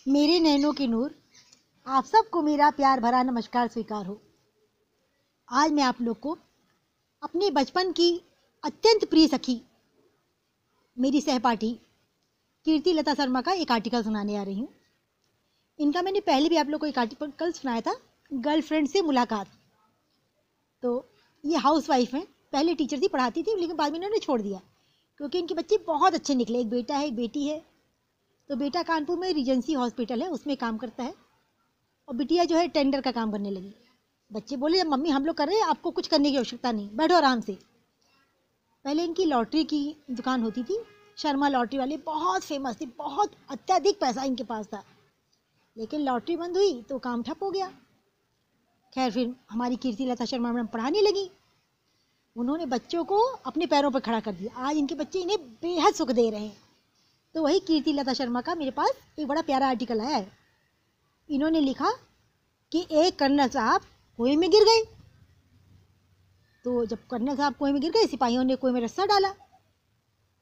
मेरे नैनों की नूर, आप सबको मेरा प्यार भरा नमस्कार स्वीकार हो। आज मैं आप लोग को अपने बचपन की अत्यंत प्रिय सखी, मेरी सहपाठी कीर्ति लता शर्मा का एक आर्टिकल सुनाने आ रही हूँ। इनका मैंने पहले भी आप लोग को एक आर्टिकल सुनाया था, गर्लफ्रेंड से मुलाकात। तो ये हाउस वाइफ हैं, पहले टीचर थी, पढ़ाती थी, लेकिन बाद में इन्होंने छोड़ दिया क्योंकि इनके बच्चे बहुत अच्छे निकले। एक बेटा है, एक बेटी है। तो बेटा कानपुर में रीजेंसी हॉस्पिटल है, उसमें काम करता है, और बिटिया जो है टेंडर का काम करने लगी। बच्चे बोले, जब मम्मी हम लोग कर रहे हैं, आपको कुछ करने की आवश्यकता नहीं, बैठो आराम से। पहले इनकी लॉटरी की दुकान होती थी, शर्मा लॉटरी वाले बहुत फेमस थी, बहुत अत्यधिक पैसा इनके पास था। लेकिन लॉटरी बंद हुई तो काम ठप हो गया। खैर, फिर हमारी कीर्ति लता शर्मा मैडम पढ़ाने लगी। उन्होंने बच्चों को अपने पैरों पर खड़ा कर दिया। आज इनके बच्चे इन्हें बेहद सुख दे रहे हैं। तो वही कीर्ति लता शर्मा का मेरे पास एक बड़ा प्यारा आर्टिकल आया है। इन्होंने लिखा कि एक कर्नल साहब कुएं में गिर गए। तो जब कर्नल साहब कुएं में गिर गए, सिपाहियों ने कुएं में रस्सा डाला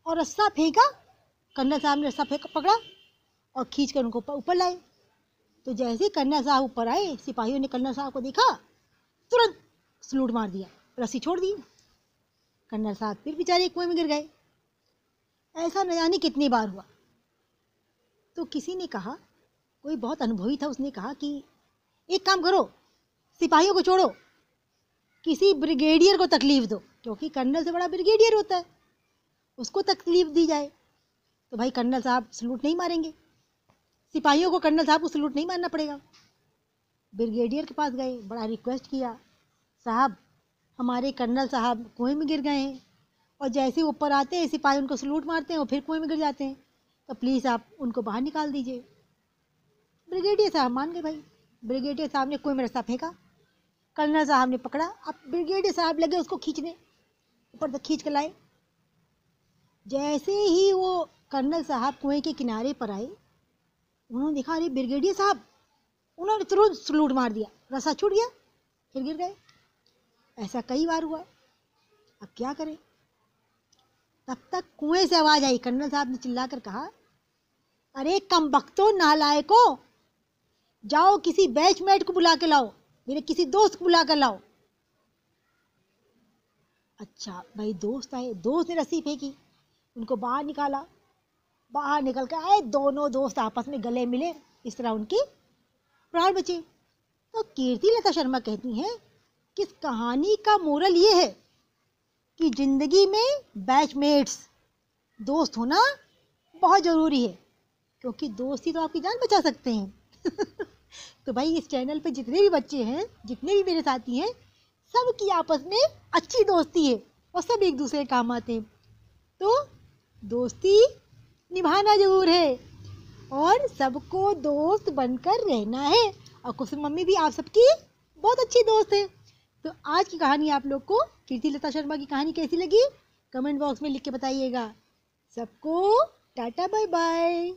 और रस्सा फेंका। कर्नल साहब ने रस्सा पकड़ा और खींच कर उनको ऊपर लाए। तो जैसे कर्नल साहब ऊपर आए, सिपाहियों ने कर्नल साहब को देखा, तुरंत सलूट मार दिया, रस्सी छोड़ दी। कर्नल साहब फिर बेचारे कुएं में गिर गए। ऐसा न जाने कितनी बार हुआ। तो किसी ने कहा, कोई बहुत अनुभवी था, उसने कहा कि एक काम करो, सिपाहियों को छोड़ो, किसी ब्रिगेडियर को तकलीफ दो, क्योंकि कर्नल से बड़ा ब्रिगेडियर होता है, उसको तकलीफ दी जाए। तो भाई कर्नल साहब सलूट नहीं मारेंगे, सिपाहियों को कर्नल साहब को सलूट नहीं मारना पड़ेगा। ब्रिगेडियर के पास गए, बड़ा रिक्वेस्ट किया, साहब हमारे कर्नल साहब कुएं में गिर गए हैं, और जैसे ऊपर आते हैं सिपाही उनको सलूट मारते हैं और फिर कुएं में गिर जाते हैं, तो प्लीज़ आप उनको बाहर निकाल दीजिए। ब्रिगेडियर साहब मान गए भाई। ब्रिगेडियर साहब ने कुएं में रस्सा फेंका, कर्नल साहब ने पकड़ा। अब ब्रिगेडियर साहब लगे उसको खींचने, ऊपर तक खींच कर लाए। जैसे ही वो कर्नल साहब कुएं के किनारे पर आए, उन्होंने देखा, अरे ब्रिगेडियर साहब, उन्होंने तुरंत सलूट मार दिया, रस्सा छूट गया, फिर गिर गए। ऐसा कई बार हुआ। अब क्या करें? तब तक कुएं से आवाज आई। कर्नल साहब ने चिल्लाकर कहा, अरे कमबख्तो नालायको, जाओ किसी बैचमेट को बुला के लाओ, मेरे किसी दोस्त को बुला कर लाओ। अच्छा भाई, दोस्त आए, दोस्त ने रस्सी फेंकी, उनको बाहर निकाला। बाहर निकल कर आए, दोनों दोस्त आपस में गले मिले, इस तरह उनके प्राण बचे। तो कीर्ति लता शर्मा कहती हैं कि इस कहानी का मोरल ये है कि जिंदगी में बैचमेट्स, दोस्त होना बहुत ज़रूरी है, क्योंकि दोस्त ही तो आपकी जान बचा सकते हैं। तो भाई, इस चैनल पे जितने भी बच्चे हैं, जितने भी मेरे साथी हैं, सबकी आपस में अच्छी दोस्ती है और सब एक दूसरे के काम आते हैं। तो दोस्ती निभाना जरूर है और सबको दोस्त बनकर रहना है। और कुसुम मम्मी भी आप सबकी बहुत अच्छी दोस्त है। तो आज की कहानी आप लोग को, कीर्ति लता शर्मा की कहानी कैसी लगी, कमेंट बॉक्स में लिख के बताइएगा। सबको टाटा बाय बाय।